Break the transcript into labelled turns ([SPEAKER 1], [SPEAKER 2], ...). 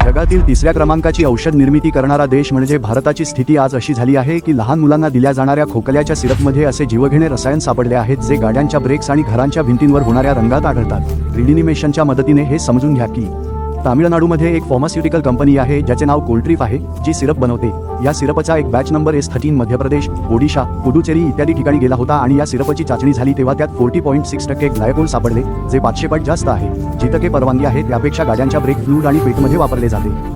[SPEAKER 1] जगातील तिसऱ्या क्रमांकाची औषध निर्मिती करणारा देश म्हणजे भारताची स्थिती आज अशी झाली आहे की लहान मुलांना दिल्या जाणाऱ्या खोकल्याच्या सिरपमध्ये असे जीवघेणे रसायन सापडले आहेत जे गाड्यांच्या ब्रेक्स आणि घरांच्या भिंतींवर होणाऱ्या रंगात आढळतात। रिडिनिमेशनच्या मदतीने हे समजून घ्या की तामिळनाडूमध्ये एक फार्मास्युटिकल कंपनी आहे ज्याचे नाव कोल्ट्रीफ आहे, जी सिरप बनवते। या सिरपचा एक batch number S13 Madhya Pradesh, Odisha, Puducherry इत्यादी ठिकाणी गेला होता आणि या सिरपची चाचणी झाली तेव्हा त्यात 40.6% ग्लायकोल सापडले, जे 500 पट जास्त आहे। जितके परवानगी आहे त्यापेक्षा गाड्यांच्या ब्रेक फ्लूइड आणि पेटमध्ये वापरले जाते।